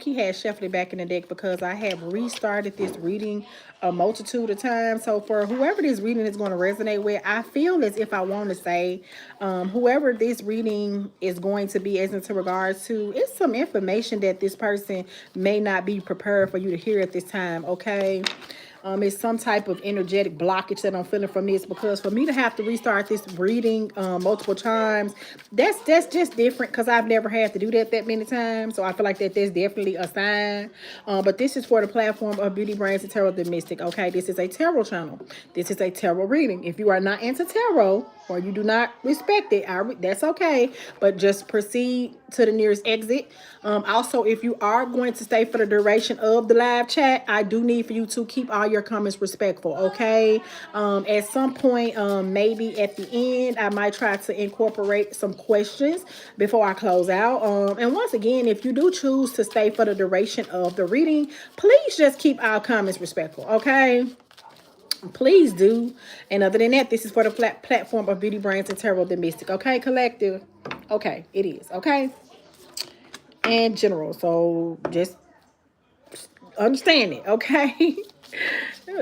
He had shuffled it back in the deck because I have restarted this reading a multitude of times. So for whoever this reading is going to resonate with, I feel as if I want to say, whoever this reading is going to be as into regards to, it's some information that this person may not be prepared for you to hear at this time. Okay. It's some type of energetic blockage that I'm feeling from this, because for me to have to restart this reading multiple times, that's just different, because I've never had to do that many times. So I feel like that's definitely a sign. But this is for the platform of Beauty Brains and Tarot the Mystic. Okay, this is a tarot channel. This is a tarot reading. If you are not into tarot or you do not respect it, that's okay. But just proceed to the nearest exit. Also, if you are going to stay for the duration of the live chat, I do need for you to keep all your comments respectful, okay? At some point, maybe at the end, I might try to incorporate some questions before I close out. And once again, if you do choose to stay for the duration of the reading, please just keep our comments respectful, okay? Please do. And other than that, this is for the platform of Beauty Brains and Tarot the Mystic, okay, collective? Okay, it is, okay? And general, so just understand it, okay?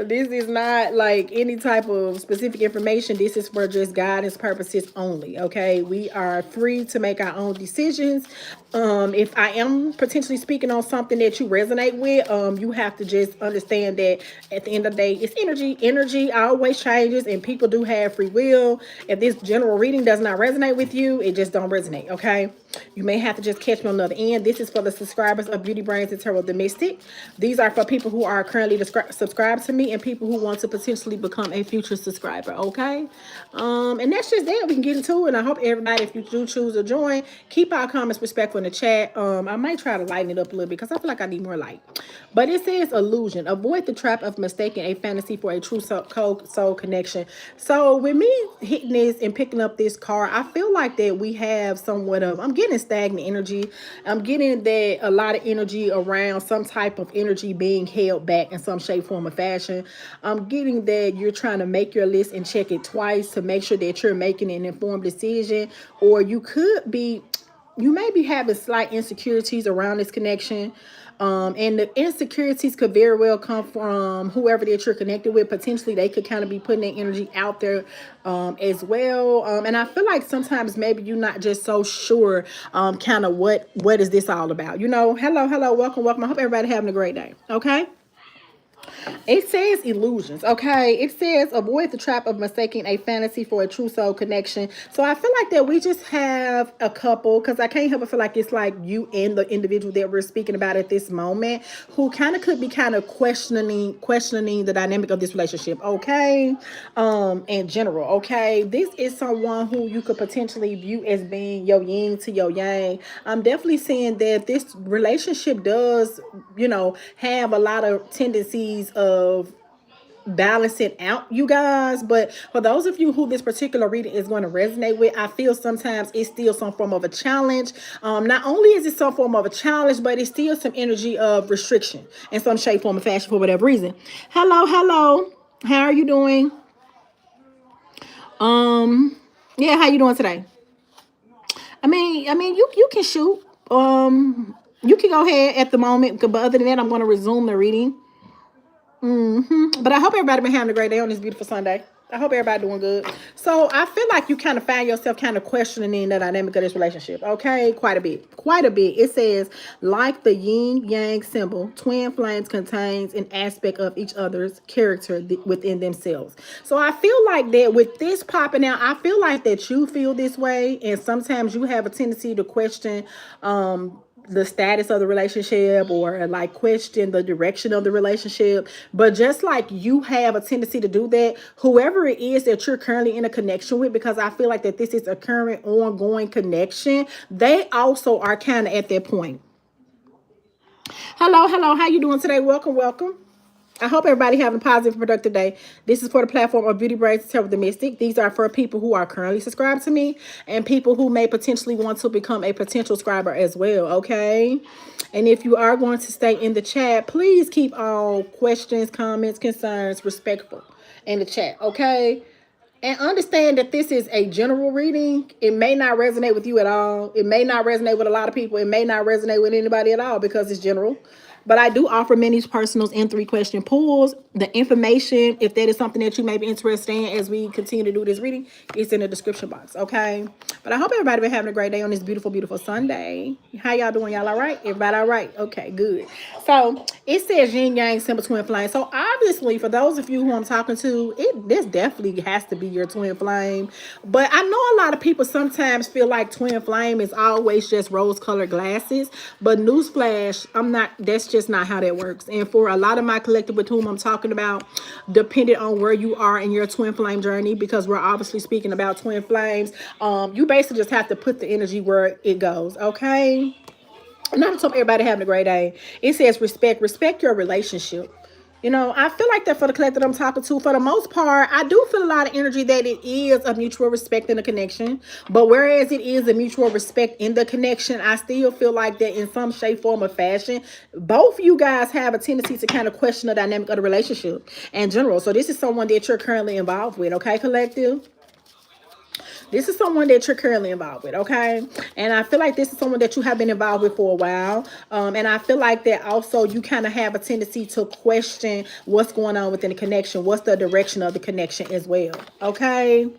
This is not like any type of specific information. This is for just guidance purposes only, okay? We are free to make our own decisions. If I am potentially speaking on something that you resonate with, you have to just understand that at the end of the day, it's energy. Energy always changes, and people do have free will. If this general reading does not resonate with you, it just don't resonate, okay? You may have to just catch me on the other end. This is for the subscribers of Beauty Brains and Tarot the Mystic. These are for people who are currently subscribed to me and people who want to potentially become a future subscriber, okay? And that's just that. We can get into it. And I hope everybody, if you do choose to join, keep our comments respectful in the chat. I might try to lighten it up a little bit because I feel like I need more light. But it says illusion. Avoid the trap of mistaking a fantasy for a true soul connection. So with me hitting this and picking up this card, I feel like that we have somewhat of, I'm getting stagnant energy. I'm getting that a lot of energy around some type of energy being held back in some shape, form, or fashion. I'm getting that you're trying to make your list and check it twice to make sure that you're making an informed decision, or you may be having slight insecurities around this connection. And the insecurities could very well come from whoever that you're connected with. Potentially, they could kind of be putting their energy out there as well. And I feel like sometimes maybe you're not just so sure kind of what is this all about. You know, hello, welcome. I hope everybody having a great day, okay? It says illusions, okay? It says avoid the trap of mistaking a fantasy for a true soul connection. So I feel like that we just have a couple, because I can't help but feel like it's like you and the individual that we're speaking about at this moment, who kind of could be kind of questioning the dynamic of this relationship, okay? In general, okay? This is someone who you could potentially view as being your yin to your yang. I'm definitely saying that this relationship does, you know, have a lot of tendencies of balancing out, you guys. But for those of you who this particular reading is going to resonate with, I feel sometimes it's still some form of a challenge. Not only is it some form of a challenge, but it's still some energy of restriction in some shape, form, or fashion for whatever reason. Hello, how are you doing? Yeah, how you doing today? I mean, you can shoot. You can go ahead at the moment, but other than that, I'm going to resume the reading. But I hope everybody been having a great day on this beautiful Sunday. I hope everybody doing good. So I feel like you kind of find yourself kind of questioning the dynamic of this relationship. Okay, quite a bit. It says, like the yin yang symbol, twin flames contains an aspect of each other's character within themselves. So I feel like that with this popping out, I feel like that you feel this way, and sometimes you have a tendency to question the status of the relationship, or like question the direction of the relationship. But just like you have a tendency to do that, whoever it is that you're currently in a connection with, because I feel like that this is a current ongoing connection, they also are kind of at that point. Hello, how you doing today? Welcome. I hope everybody having a positive, productive day. This is for the platform of Beauty Brains Tarot the Mystic. These are for people who are currently subscribed to me and people who may potentially want to become a potential subscriber as well, okay? And if you are going to stay in the chat, please keep all questions, comments, concerns respectful in the chat, okay? And understand that this is a general reading. It may not resonate with you at all. It may not resonate with a lot of people. It may not resonate with anybody at all because it's general. But I do offer mini personals and 3-question pools. The information, if that is something that you may be interested in as we continue to do this reading, it's in the description box, okay? But I hope everybody been having a great day on this beautiful, beautiful Sunday. How y'all doing? Y'all all right? Everybody all right? Okay, good. So it says yin yang symbol twin flame. So obviously, for those of you who I'm talking to, this definitely has to be your twin flame. But I know a lot of people sometimes feel like twin flame is always just rose-colored glasses. But newsflash, I'm not. That's just not how that works. And for a lot of my collective with whom I'm talking about, depending on where you are in your twin flame journey, because we're obviously speaking about twin flames, you basically just have to put the energy where it goes. Okay. And I just hope everybody having a great day. It says respect your relationship. You know, I feel like that for the collective I'm talking to, for the most part, I do feel a lot of energy that it is a mutual respect in the connection. But whereas it is a mutual respect in the connection, I still feel like that in some shape, form, or fashion, both you guys have a tendency to kind of question the dynamic of the relationship in general. So this is someone that you're currently involved with, okay, collective? This is someone that you're currently involved with, okay? And I feel like this is someone that you have been involved with for a while. And I feel like that also you kind of have a tendency to question what's going on within the connection. What's the direction of the connection as well, okay?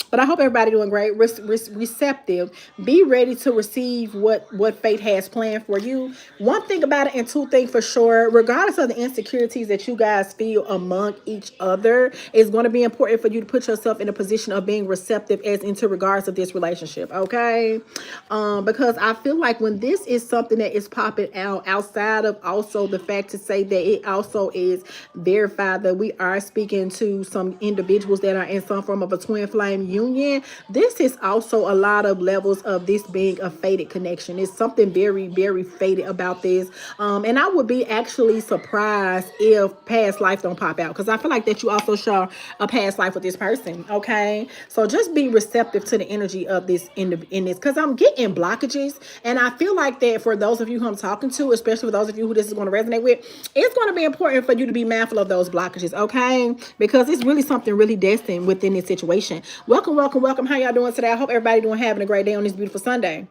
But I hope everybody doing great, receptive. Be ready to receive what fate has planned for you. One thing about it, and two things for sure, regardless of the insecurities that you guys feel among each other, it's going to be important for you to put yourself in a position of being receptive as into regards of this relationship, okay? Because I feel like when this is something that is popping out outside of also the fact to say that it also is verified that we are speaking to some individuals that are in some form of a twin flame union, this is also a lot of levels of this being a fated connection. It's something very, very fated about this. And I would be actually surprised if past life don't pop out, because I feel like that you also share a past life with this person, okay? So just be receptive to the energy of this in this, because I'm getting blockages, and I feel like that for those of you who I'm talking to, especially for those of you who this is going to resonate with, it's going to be important for you to be mindful of those blockages, okay? Because it's really something really destined within this situation. Welcome, welcome, welcome. How y'all doing today? I hope everybody having a great day on this beautiful Sunday.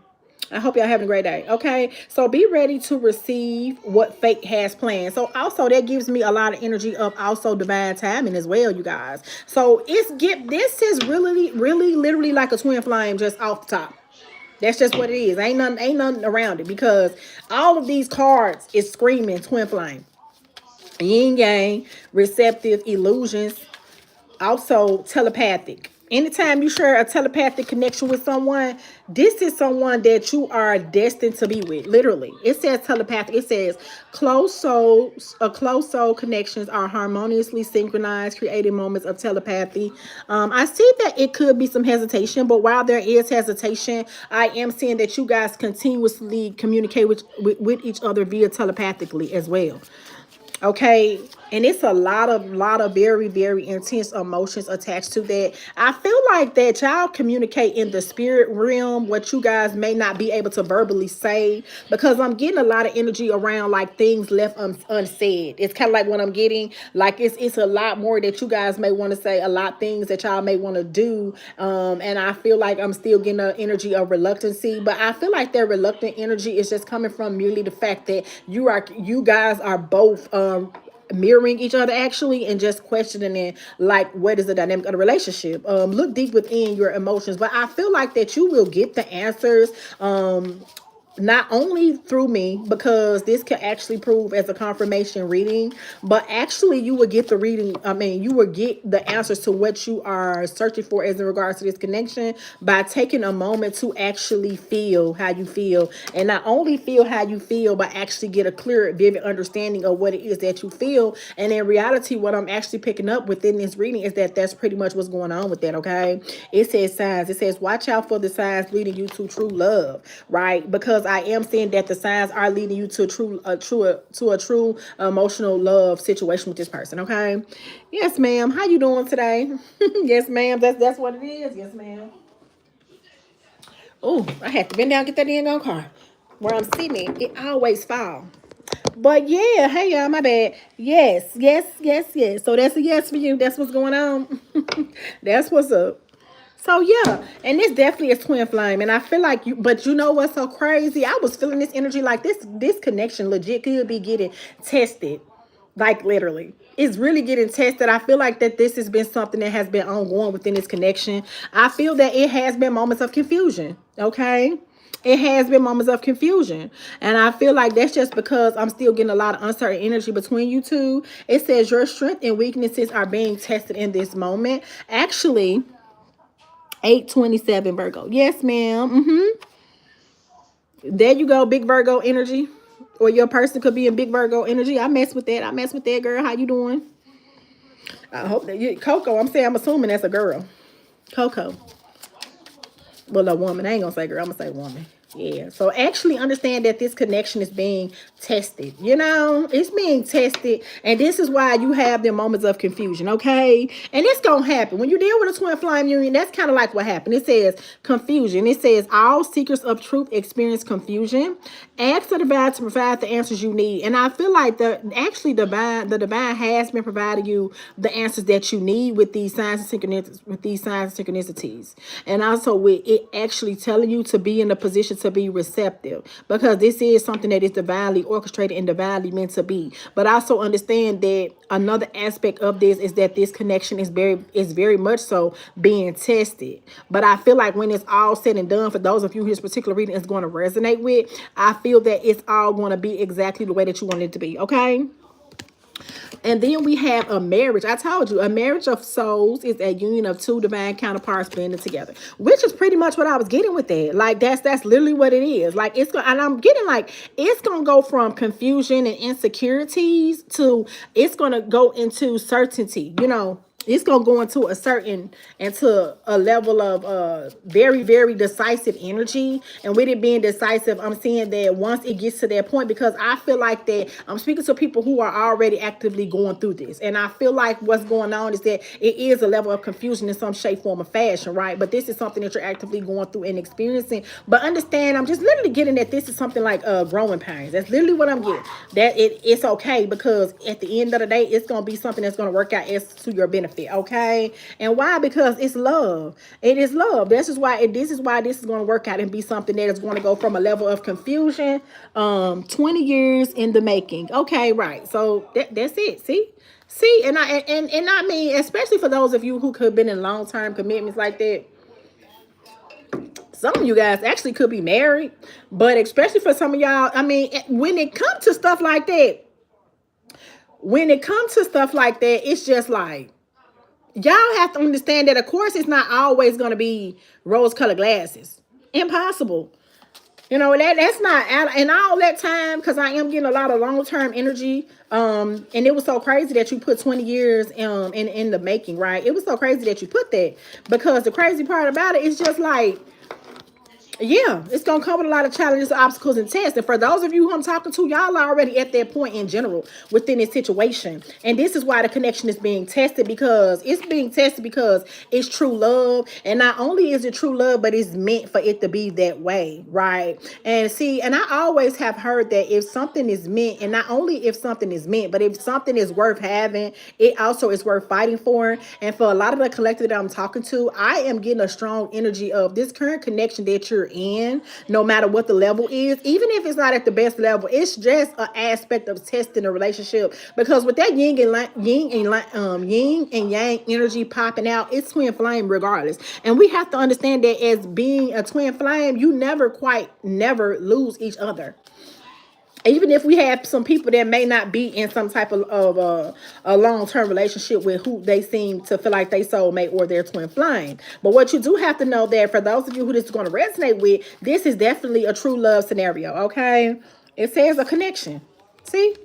I hope y'all having a great day. Okay, so be ready to receive what fate has planned. So also that gives me a lot of energy of also divine timing as well, you guys. So this is really, really, literally like a twin flame just off the top. That's just what it is. Ain't nothing around it, because all of these cards is screaming twin flame, yin yang, receptive, illusions, also telepathic. Anytime you share a telepathic connection with someone, this is someone that you are destined to be with. Literally, it says telepathic. It says close soul connections are harmoniously synchronized, creating moments of telepathy. I see that it could be some hesitation, but while there is hesitation, I am seeing that you guys continuously communicate with each other via telepathically as well. Okay, and it's a lot of very, very intense emotions attached to that. I feel like that y'all communicate in the spirit realm what you guys may not be able to verbally say, because I'm getting a lot of energy around like things left unsaid. It's kind of like what I'm getting, like it's a lot more that you guys may want to say, a lot of things that y'all may want to do. And I feel like I'm still getting an energy of reluctancy, but I feel like that reluctant energy is just coming from merely the fact that you guys are both mirroring each other actually, and just questioning it, like what is the dynamic of the relationship. Look deep within your emotions, but I feel like that you will get the answers, not only through me, because this can actually prove as a confirmation reading, but actually you will get the reading. I mean, you will get the answers to what you are searching for as in regards to this connection by taking a moment to actually feel how you feel, and not only feel how you feel, but actually get a clear, vivid understanding of what it is that you feel. And in reality, what I'm actually picking up within this reading is that that's pretty much what's going on with that. Okay, it says signs. It says watch out for the signs leading you to true love, right? Because I am seeing that the signs are leading you to a true emotional love situation with this person. Okay, yes, ma'am. How you doing today? Yes, ma'am. That's what it is. Yes, ma'am. Oh, I had to bend down and get that dang on car. Where I'm sitting, it always fall. But yeah, hey y'all, my bad. Yes, yes, yes, yes. So that's a yes for you. That's what's going on. That's what's up. So yeah, and this definitely is twin flame, and I feel like you. But you know what's so crazy? I was feeling this energy like this connection legit could be getting tested, like literally. It's really getting tested. I feel like that this has been something that has been ongoing within this connection. I feel that it has been moments of confusion. Okay. It has been moments of confusion. And I feel like that's just because I'm still getting a lot of uncertain energy between you two. It says your strength and weaknesses are being tested in this moment. Actually, 827 Virgo. Yes, ma'am. There you go, big Virgo energy. Or your person could be in big Virgo energy. I mess with that. I mess with that, girl. How you doing? I hope that you, Coco. I'm assuming that's a girl. Coco. Well, a woman. I ain't gonna say girl. I'm gonna say woman. Yeah. So actually understand that this connection is being tested. You know, it's being tested. And this is why you have the moments of confusion. Okay. And it's going to happen. When you deal with a twin flame union, that's kind of like what happened. It says confusion. It says all seekers of truth experience confusion. Ask the divine to provide the answers you need. And I feel like the divine has been providing you the answers that you need with these signs and synchronicities. And also with it actually telling you to be in a position to be receptive, because this is something that is divinely orchestrated and divinely meant to be. But also understand that another aspect of this is that this connection is very much so being tested. But I feel like when it's all said and done, for those of you who this particular reading is going to resonate with, I feel that it's all going to be exactly the way that you want it to be. Okay. And then we have a marriage. I told you, a marriage of souls is a union of two divine counterparts blended together, which is pretty much what I was getting with that. Like that's literally what it is. Like it's going, and I'm getting like it's gonna go from confusion and insecurities to it's gonna go into certainty. You know, it's gonna go into a level of very, very decisive energy. And with it being decisive, I'm seeing that once it gets to that point, because I feel like that I'm speaking to people who are already actively going through this, and I feel like what's going on is that it is a level of confusion in some shape, form, or fashion, right? But this is something that you're actively going through and experiencing. But understand, I'm just literally getting that this is something like growing pains. That's literally what I'm getting. That it's okay, because at the end of the day, it's gonna be something that's gonna work out as to your benefit. Okay. And why? Because it's love. It is love. This is why this is going to work out and be something that is going to go from a level of confusion 20 years in the making. Okay, right. So that's it. See, and I mean, especially for those of you who could have been in long-term commitments like that. Some of you guys actually could be married, but especially for some of y'all, I mean, when it comes to stuff like that, it's just like, y'all have to understand that, of course, it's not always going to be rose-colored glasses. Impossible. You know, that's not, and all that time, because I am getting a lot of long-term energy. And it was so crazy that you put 20 years in the making, right? It was so crazy that you put that, because the crazy part about it is just like, yeah, it's going to come with a lot of challenges, obstacles, and tests. And for those of you who I'm talking to, y'all are already at that point in general within this situation. And this is why the connection is being tested, because it's true love. And not only is it true love, but it's meant for it to be that way, right? And see, and I always have heard that if something is meant, and not only if something is meant, but if something is worth having, it also is worth fighting for. And for a lot of the collective that I'm talking to, I am getting a strong energy of this current connection that you're in, no matter what the level is, even if it's not at the best level, it's just an aspect of testing a relationship. Because with that yin and yang energy popping out, it's twin flame regardless. And we have to understand that as being a twin flame, you never lose each other. Even if we have some people that may not be in some type of a long-term relationship with who they seem to feel like they soulmate or their twin flame. But what you do have to know that for those of you who this is going to resonate with, this is definitely a true love scenario, okay? It says a connection. See?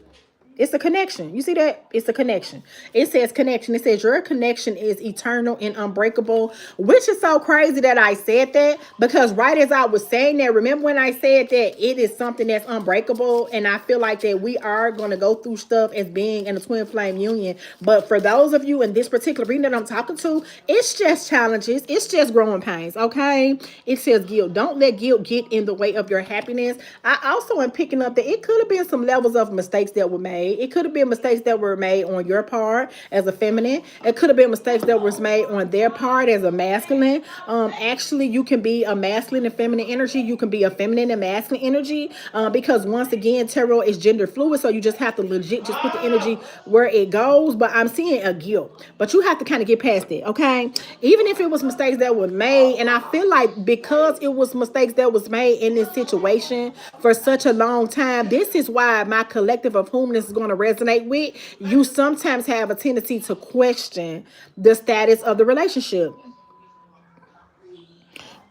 It's a connection. You see that? It's a connection. It says connection. It says your connection is eternal and unbreakable, which is so crazy that I said that, because right as I was saying that, remember when I said that it is something that's unbreakable, and I feel like that we are going to go through stuff as being in a twin flame union. But for those of you in this particular reading that I'm talking to, it's just challenges. It's just growing pains, okay? It says guilt. Don't let guilt get in the way of your happiness. I also am picking up that it could have been some levels of mistakes that were made. made. It could have been mistakes that were made on your part as a feminine. It could have been mistakes that was made on their part as a masculine. Actually, you can be a masculine and feminine energy. You can be a feminine and masculine energy, because once again, tarot is gender fluid. So you just have to legit just put the energy where it goes. But I'm seeing a guilt, but you have to kind of get past it. Okay. Even if it was mistakes that were made, and I feel like because it was mistakes that was made in this situation for such a long time, this is why my collective of whom this is going to resonate with, you sometimes have a tendency to question the status of the relationship.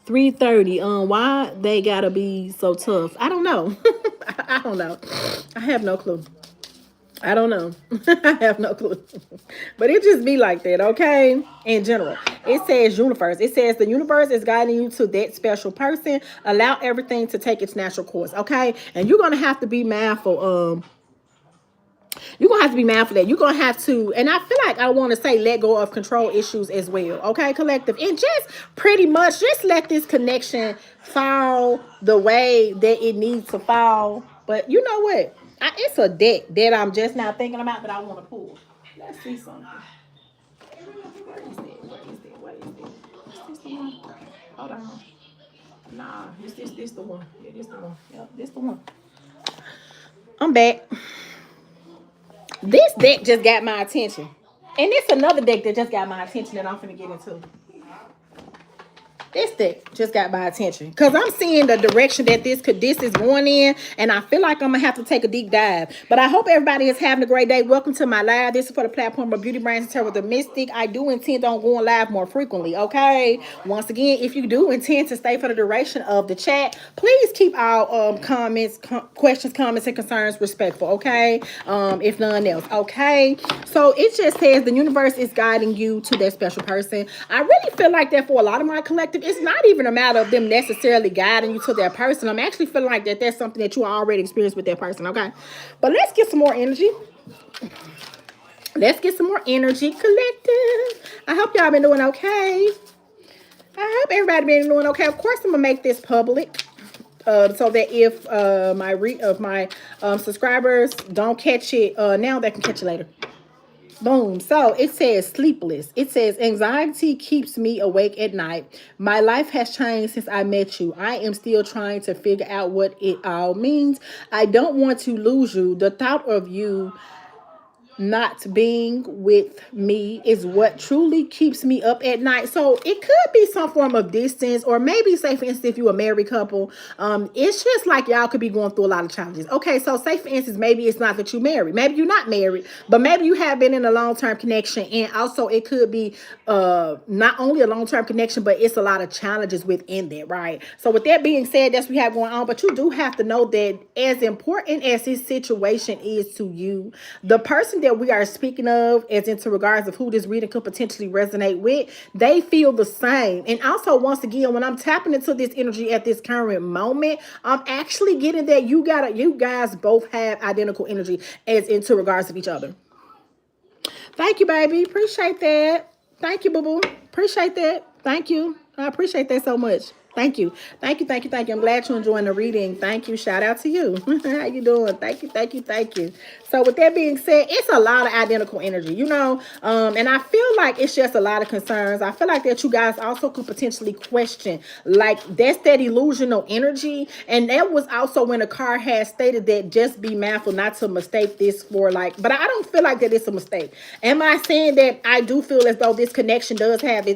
3:30. Why they gotta be so tough? I don't know. I don't know. I have no clue. I don't know. I have no clue. But it just be like that, okay? In general. It says universe. It says the universe is guiding you to that special person. Allow everything to take its natural course, okay? And you're gonna have to be mindful. You're gonna have to be mindful that you're gonna have to, and I feel like I want to say let go of control issues as well, okay, collective, and just pretty much just let this connection fall the way that it needs to fall. But you know what? It's a deck that I'm just now thinking about that I want to pull. Let's see something. What is that? What is that? What is that? Is this the one? Hold on. Nah, this the one. Yeah, this the one. Yep, this the one. I'm back. This deck just got my attention. And it's another deck that just got my attention that I'm finna get into. This deck just got my attention because I'm seeing the direction that this is going in, and I feel like I'm gonna have to take a deep dive. But I hope everybody is having a great day. Welcome to my live. This is for the platform of Beauty Brains and Tarot the Mystic. I do intend on going live more frequently. Okay. Once again, if you do intend to stay for the duration of the chat, please keep our comments, questions, comments, and concerns respectful. Okay. If none else. Okay. So it just says the universe is guiding you to that special person. I really feel like that for a lot of my collective. It's not even a matter of them necessarily guiding you to that person. I'm actually feeling like that's something that you already experienced with that person, okay? But let's get some more energy. Let's get some more energy, collective. I hope y'all been doing okay. I hope everybody been doing okay. Of course, I'm gonna make this public. So that if my subscribers don't catch it now, they can catch it later. Boom. So it says sleepless. It says anxiety keeps me awake at night. My life has changed since I met you. I am still trying to figure out what it all means. I don't want to lose you. The thought of you not being with me is what truly keeps me up at night. So it could be some form of distance, or maybe say for instance, if you're a married couple, it's just like y'all could be going through a lot of challenges. Okay, so say for instance, maybe it's not that you're married, maybe you're not married, but maybe you have been in a long-term connection, and also it could be not only a long-term connection, but it's a lot of challenges within that, right? So with that being said, that's what we have going on. But you do have to know that as important as this situation is to you, the person that we are speaking of, as into regards of who this reading could potentially resonate with, they feel the same. And also, once again, when I'm tapping into this energy at this current moment, I'm actually getting that you guys both have identical energy as into regards of each other. Thank you, baby. Appreciate that. Thank you, boo-boo. Appreciate that. Thank you. I appreciate that so much. Thank you. Thank you. Thank you. Thank you. I'm glad you're enjoying the reading. Thank you. Shout out to you. How you doing? Thank you. Thank you. Thank you. So with that being said, it's a lot of identical energy, you know, and I feel like it's just a lot of concerns. I feel like that you guys also could potentially question, like that's that illusional energy. And that was also when a card has stated that just be mindful not to mistake this for like, but I don't feel like that it's a mistake. Am I saying that I do feel as though this connection has had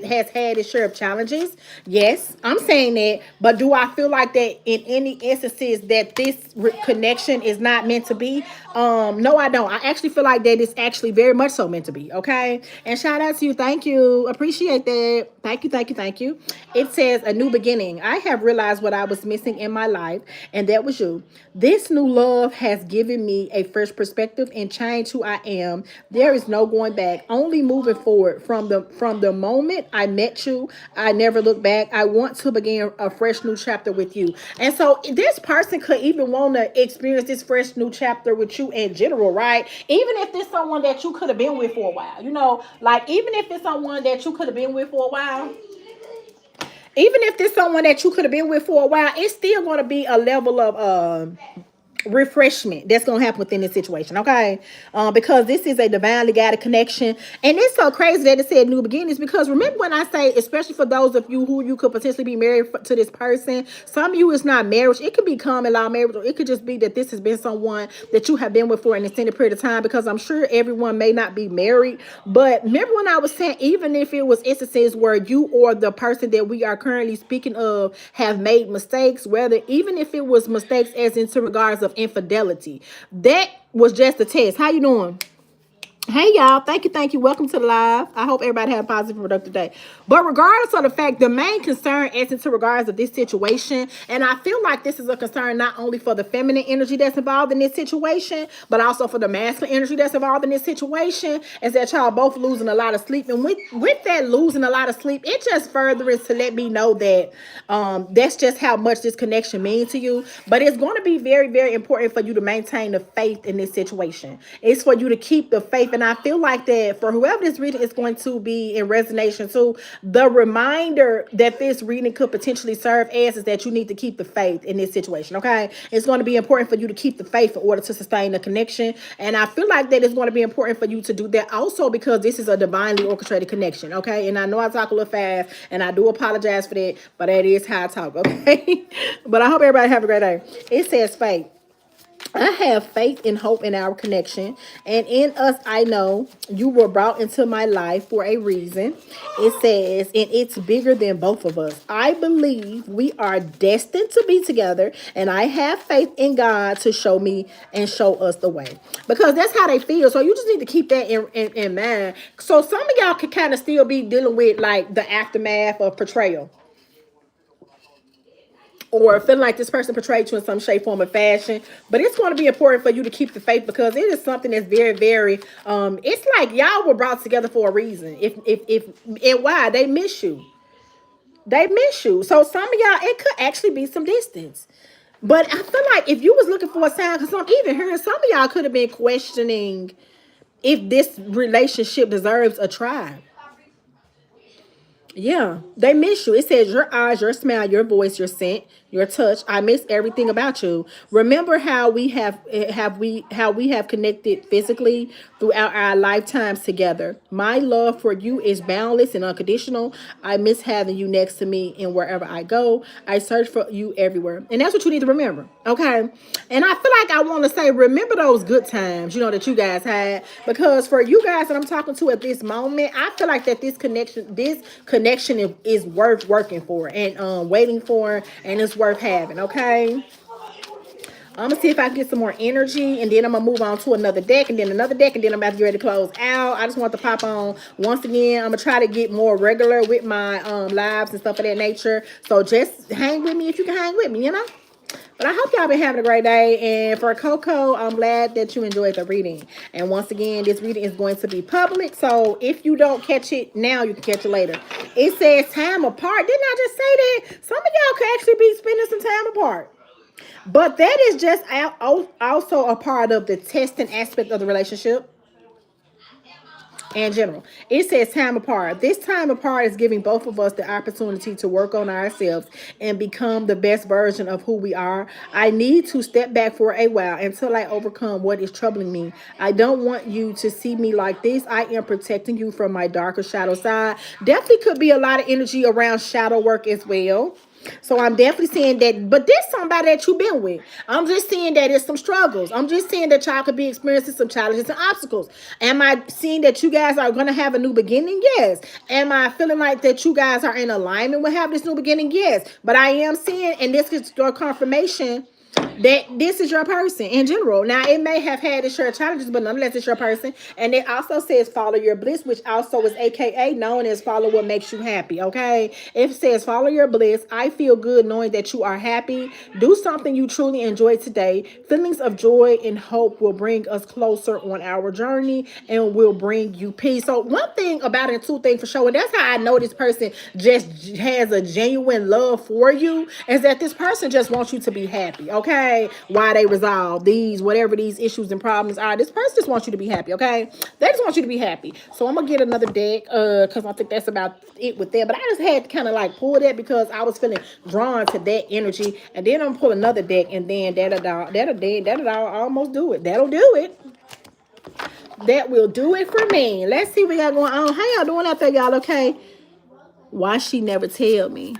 its share of challenges? Yes, I'm saying that, but do I feel like that in any instances that this connection is not meant to be? No, I don't. I actually feel like that it's actually very much so meant to be, okay? And shout out to you. Thank you. Appreciate that. Thank you, thank you, thank you. It says a new beginning. I have realized what I was missing in my life, and that was you. This new love has given me a fresh perspective and changed who I am. There is no going back, only moving forward. From the moment I met you, I never look back. I want to begin a fresh new chapter with you. And so this person could even want to experience this fresh new chapter with you in general, right? Even if it's someone that you could have been with for a while, you know, like even if it's someone that you could have been with for a while, even if there's someone that you could have been with for a while, it's still going to be a level of refreshment that's gonna happen within this situation, okay? Because this is a divinely guided connection, and it's so crazy that it said new beginnings. Because remember when I say, especially for those of you who you could potentially be married to this person, some of you is not marriage. It could be common law marriage, or it could just be that this has been someone that you have been with for an extended period of time. Because I'm sure everyone may not be married, but remember when I was saying, even if it was instances where you or the person that we are currently speaking of have made mistakes, whether even if it was mistakes as into regards of infidelity, that was just a test. How you doing? Hey y'all, thank you. Welcome to the live. I hope everybody had a positive, productive day. But regardless of the fact, the main concern is into regards of this situation, and I feel like this is a concern not only for the feminine energy that's involved in this situation, but also for the masculine energy that's involved in this situation, is that y'all both losing a lot of sleep. And with that losing a lot of sleep, it just further is to let me know that that's just how much this connection means to you. But it's going to be very, very important for you to maintain the faith in this situation. It's for you to keep the faith. And I feel like that for whoever this reading is going to be in resonation to, the reminder that this reading could potentially serve as is that you need to keep the faith in this situation, okay? It's going to be important for you to keep the faith in order to sustain the connection. And I feel like that it's going to be important for you to do that also because this is a divinely orchestrated connection, okay? And I know I talk a little fast, and I do apologize for that, but that is how I talk, okay? But I hope everybody have a great day. It says faith. I have faith and hope in our connection, and in us I know you were brought into my life for a reason. It says, and it's bigger than both of us. I believe we are destined to be together, and I have faith in God to show me and show us the way. Because that's how they feel. So you just need to keep that in mind. So some of y'all can kind of still be dealing with like the aftermath of betrayal, or feeling like this person betrayed you in some shape, form, or fashion. But it's going to be important for you to keep the faith because it is something that's very, very, it's like y'all were brought together for a reason. And why? They miss you. They miss you. So some of y'all, it could actually be some distance. But I feel like if you was looking for a sign, because I'm even hearing some of y'all could have been questioning if this relationship deserves a try. Yeah, they miss you. It says your eyes, your smile, your voice, your scent, your touch. I miss everything about you. Remember how we have connected physically throughout our lifetimes together. My love for you is boundless and unconditional. I miss having you next to me and wherever I go. I search for you everywhere. And that's what you need to remember. Okay. And I feel like I want to say, remember those good times, that you guys had, because for you guys that I'm talking to at this moment, I feel like that this connection is worth working for and waiting for, and it's worth having. Okay. I'm gonna see if I can get some more energy, and then I'm gonna move on to another deck, and then another deck, and then I'm about to get ready to close out. I just want to pop on once again. I'm gonna try to get more regular with my lives and stuff of that nature. So just hang with me if you can hang with me. But I hope y'all been having a great day. And for Coco, I'm glad that you enjoyed the reading. And once again, this reading is going to be public. So if you don't catch it now, you can catch it later. It says time apart. Didn't I just say that? Some of y'all could actually be spending some time apart. But that is just also a part of the testing aspect of the relationship in general. It says time apart. This time apart is giving both of us the opportunity to work on ourselves and become the best version of who we are. I need to step back for a while until I overcome what is troubling me. I don't want you to see me like this. I am protecting you from my darker shadow side. Definitely could be a lot of energy around shadow work as well. So I'm definitely seeing that, but there's somebody that you've been with. I'm just seeing that it's some struggles. I'm just seeing that y'all could be experiencing some challenges and obstacles. Am I seeing that you guys are going to have a new beginning? Yes. Am I feeling like that you guys are in alignment with having this new beginning? Yes. But I am seeing, and this is your confirmation, that this is your person in general. Now, it may have had its share of challenges, but nonetheless, it's your person. And it also says follow your bliss, which also is AKA known as follow what makes you happy, okay? It says follow your bliss. I feel good knowing that you are happy. Do something you truly enjoy today. Feelings of joy and hope will bring us closer on our journey and will bring you peace. So one thing about it, two things for sure, and that's how I know this person just has a genuine love for you, is that this person just wants you to be happy, okay? okay? Why they resolve these, whatever these issues and problems are. This person just wants you to be happy, okay? They just want you to be happy. So I'm gonna get another deck, because I think that's about it with that. But I just had to kind of like pull that because I was feeling drawn to that energy. And then I'm gonna pull another deck, and then that'll almost do it. That'll do it. That will do it for me. Let's see what y'all going on. How y'all doing out there, y'all? Okay. Why she never tell me?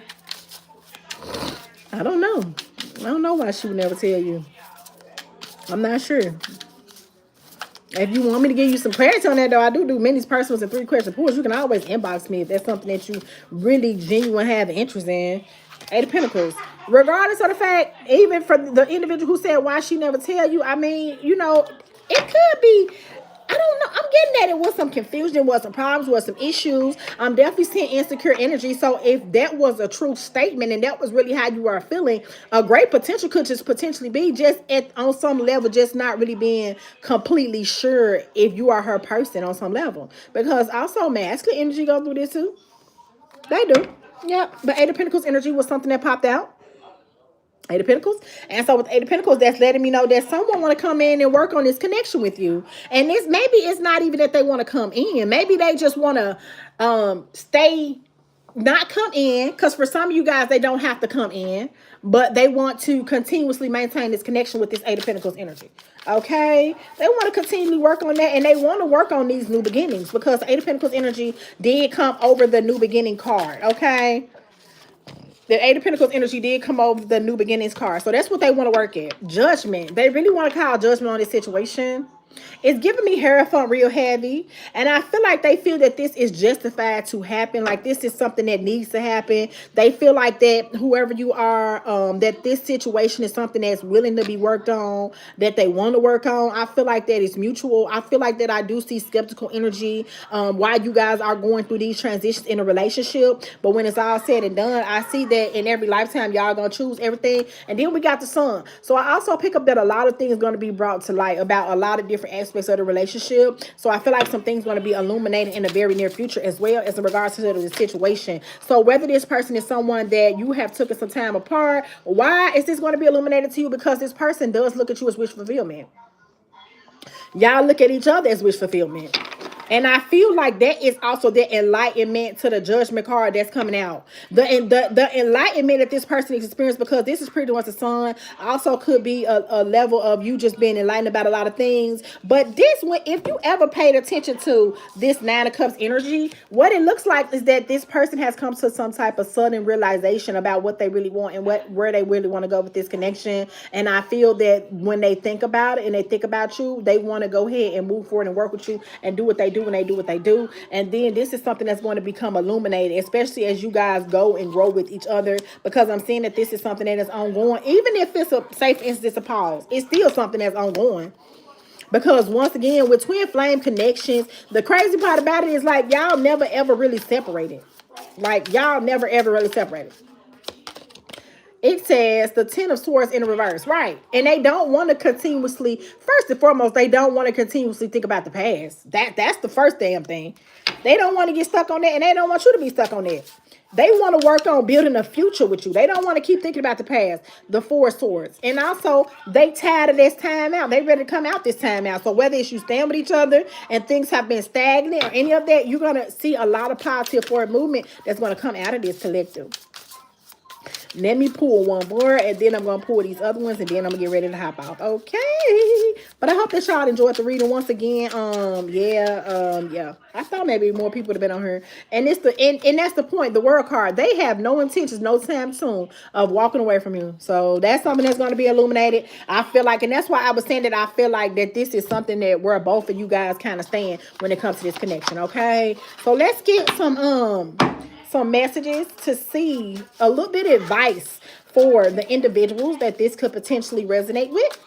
I don't know. I don't know why she would never tell you. I'm not sure. If you want me to give you some clarity on that, though, I do many personals and 3-question pools. You can always inbox me if that's something that you really genuine have an interest in. Eight of Pentacles. Regardless of the fact, even for the individual who said why she never tell you, I mean, you know, it could be, I don't know. I'm getting at it was some confusion, was some problems, was some issues. I'm definitely seeing insecure energy. So if that was a true statement and that was really how you are feeling, a great potential could just potentially be just on some level, just not really being completely sure if you are her person on some level. Because also masculine energy go through this too. They do. Yep. But Eight of Pentacles energy was something that popped out. Eight of Pentacles. And so with Eight of Pentacles, that's letting me know that someone want to come in and work on this connection with you. And this maybe it's not even that they want to come in. Maybe they just want to stay, not come in. Because for some of you guys, they don't have to come in. But they want to continuously maintain this connection with this Eight of Pentacles energy. Okay? They want to continually work on that. And they want to work on these new beginnings. Because Eight of Pentacles energy did come over the new beginning card. Okay? The Eight of Pentacles energy did come over the new beginnings card. So that's what they want to work at. Judgment. They really want to call judgment on this situation. It's giving me Hierophant real heavy. And I feel like they feel that this is justified to happen. Like this is something that needs to happen. They feel like that whoever you are, that this situation is something that's willing to be worked on, that they want to work on. I feel like that is mutual. I feel like that I do see skeptical energy while you guys are going through these transitions in a relationship. But when it's all said and done, I see that in every lifetime, y'all gonna choose everything. And then we got the sun. So I also pick up that a lot of things going to be brought to light about a lot of different aspects of the relationship. So I feel like some things going to be illuminated in the very near future as well as in regards to the situation. So whether this person is someone that you have taken some time apart, why is this going to be illuminated to you? Because this person does look at you as wish fulfillment. Y'all look at each other as wish fulfillment. And I feel like that is also the enlightenment to the judgment card that's coming out. The enlightenment that this person is experiencing, because this is pretty much the sun, also could be a level of you just being enlightened about a lot of things. But this one, if you ever paid attention to this Nine of Cups energy, what it looks like is that this person has come to some type of sudden realization about what they really want and where they really want to go with this connection. And I feel that when they think about it and they think about you, they want to go ahead and move forward and work with you and do what they do when they do what they do. And then this is something that's going to become illuminated, especially as you guys go and grow with each other, because I'm seeing that this is something that is ongoing. Even if it's a safe instance, a pause, it's still something that's ongoing. Because once again, with twin flame connections, the crazy part about it is like y'all never ever really separated. Like y'all never ever really separated. It says the Ten of Swords in reverse, right? And they don't want to continuously, first and foremost, they don't want to continuously think about the past. That's the first damn thing. They don't want to get stuck on that, and they don't want you to be stuck on that. They want to work on building a future with you. They don't want to keep thinking about the past. The Four of Swords. And also, they tired of this time out. They ready to come out this time out. So whether it's you stand with each other and things have been stagnant or any of that, you're going to see a lot of positive forward movement that's going to come out of this collective. Let me pull one more, and then I'm going to pull these other ones, and then I'm going to get ready to hop off. Okay. But I hope that y'all enjoyed the reading once again. Yeah. I thought maybe more people would have been on here. And it's and that's the point. The World card. They have no intentions, no time soon of walking away from you. So that's something that's going to be illuminated. I feel like, and that's why I was saying that I feel like that this is something that where both of you guys kind of stand when it comes to this connection. Okay. So let's get some messages to see a little bit of advice for the individuals that this could potentially resonate with.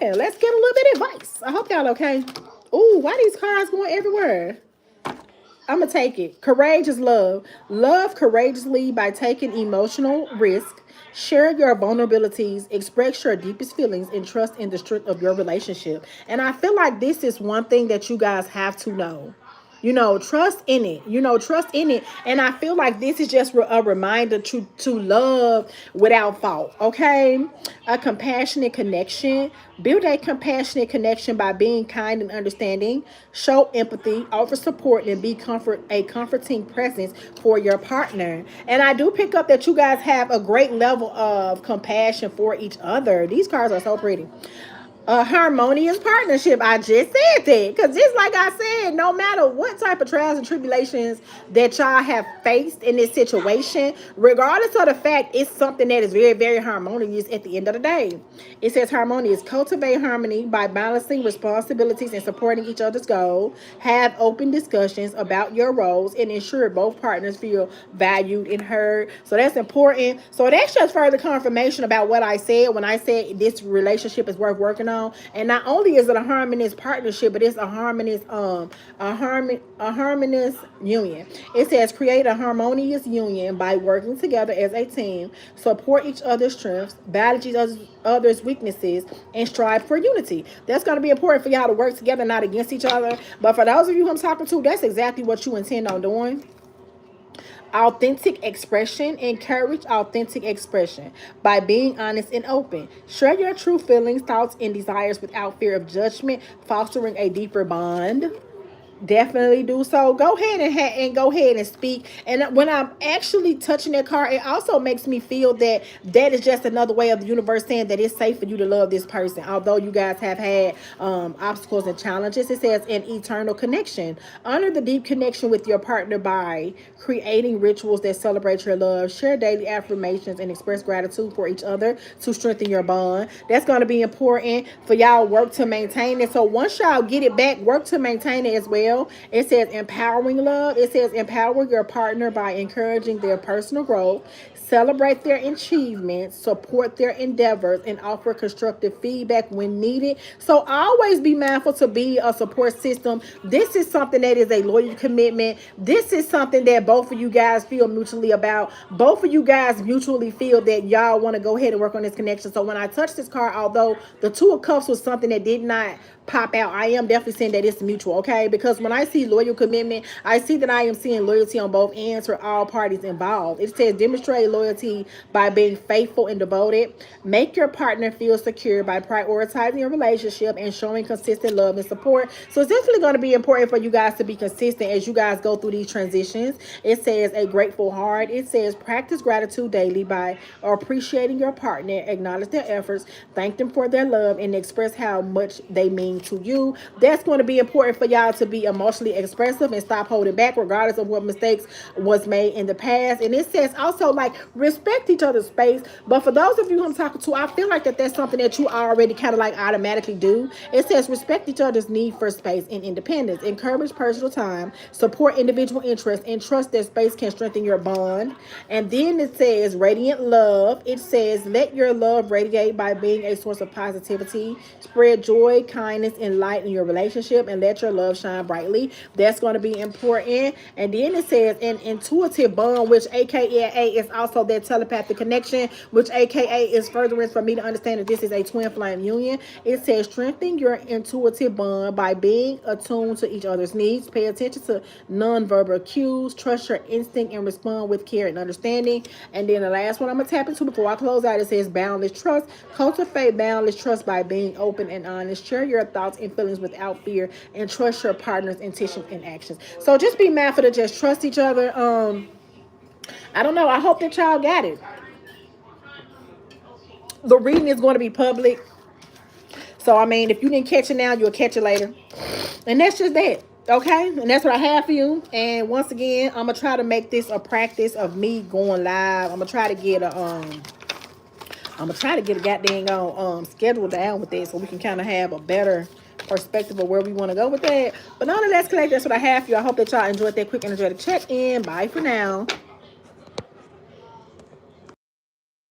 Yeah, let's get a little bit of advice. I hope y'all okay. Ooh, why these cards going everywhere? I'm going to take it. Courageous love. Love courageously by taking emotional risk. Share your vulnerabilities. Express your deepest feelings and trust in the strength of your relationship. And I feel like this is one thing that you guys have to know. You know, trust in it. You know, trust in it. And I feel like this is just a reminder to love without fault. Okay, a compassionate connection. Build a compassionate connection by being kind and understanding. Show empathy, offer support, and be a comforting presence for your partner. And I do pick up that you guys have a great level of compassion for each other. These cards are so pretty. A harmonious partnership. I just said that because just like I said, no matter what type of trials and tribulations that y'all have faced in this situation, regardless of the fact, it's something that is very, very harmonious at the end of the day. It says harmonious. Cultivate harmony by balancing responsibilities and supporting each other's goals. Have open discussions about your roles and ensure both partners feel valued and heard. So that's important. So that's just further confirmation about what I said when I said this relationship is worth working on. And not only is it a harmonious partnership, but it's a harmonious union. It says create a harmonious union by working together as a team, support each other's strengths, balance each other's weaknesses, and strive for unity. That's going to be important for y'all to work together, not against each other. But for those of you who I'm talking to, that's exactly what you intend on doing. Authentic expression. Encourage authentic expression by being honest and open. Share your true feelings, thoughts, and desires without fear of judgment, fostering a deeper bond. Definitely do so. Go ahead and go ahead and speak. And when I'm actually touching that card, it also makes me feel that that is just another way of the universe saying that it's safe for you to love this person. Although you guys have had obstacles and challenges, it says an eternal connection. Honor the deep connection with your partner by creating rituals that celebrate your love. Share daily affirmations and express gratitude for each other to strengthen your bond. That's going to be important for y'all work to maintain it. So once y'all get it back, work to maintain it as well. It says empowering love. It says empower your partner by encouraging their personal growth, celebrate their achievements, support their endeavors, and offer constructive feedback when needed. So always be mindful to be a support system. This is something that is a loyal commitment. This is something that both of you guys feel mutually about. Both of you guys mutually feel that y'all want to go ahead and work on this connection. So when I touched this card, although the Two of Cups was something that did not pop out, I am definitely saying that it's mutual, okay? Because when I see loyal commitment, I see that I am seeing loyalty on both ends for all parties involved. It says demonstrate loyalty by being faithful and devoted. Make your partner feel secure by prioritizing your relationship and showing consistent love and support. So it's definitely going to be important for you guys to be consistent as you guys go through these transitions. It says a grateful heart. It says practice gratitude daily by appreciating your partner, acknowledge their efforts, thank them for their love, and express how much they mean to you. That's going to be important for y'all to be emotionally expressive and stop holding back regardless of what mistakes was made in the past. And it says also like respect each other's space. But for those of you who I'm talking to, I feel like that's something that you already kind of like automatically do. It says respect each other's need for space and independence, encourage personal time, support individual interests, and trust that space can strengthen your bond. And then it says radiant love. It says let your love radiate by being a source of positivity, spread joy, kindness, and light in your relationship, and let your love shine brightly. That's going to be important. And then it says an intuitive bond, which aka is also that telepathic connection, which aka is furtherance for me to understand that this is a twin flame union. It says strengthen your intuitive bond by being attuned to each other's needs, pay attention to nonverbal cues, trust your instinct, and respond with care and understanding. And then the last one I'm going to tap into before I close out, it says boundless trust. Cultivate boundless trust by being open and honest. Share your thoughts and feelings without fear, and trust your partner's intention and actions. So just be mindful to just trust each other. I don't know. I hope that y'all got it. The reading is going to be public. So, I mean, if you didn't catch it now, you'll catch it later. And that's just that. Okay? And that's what I have for you. And once again, I'm going to try to make this a practice of me going live. I'm going to try to get a goddamn schedule down with this so we can kind of have a better perspective of where we want to go with that. But nonetheless, collect, that's what I have for you. I hope that y'all enjoyed that quick energetic check-in. Bye for now.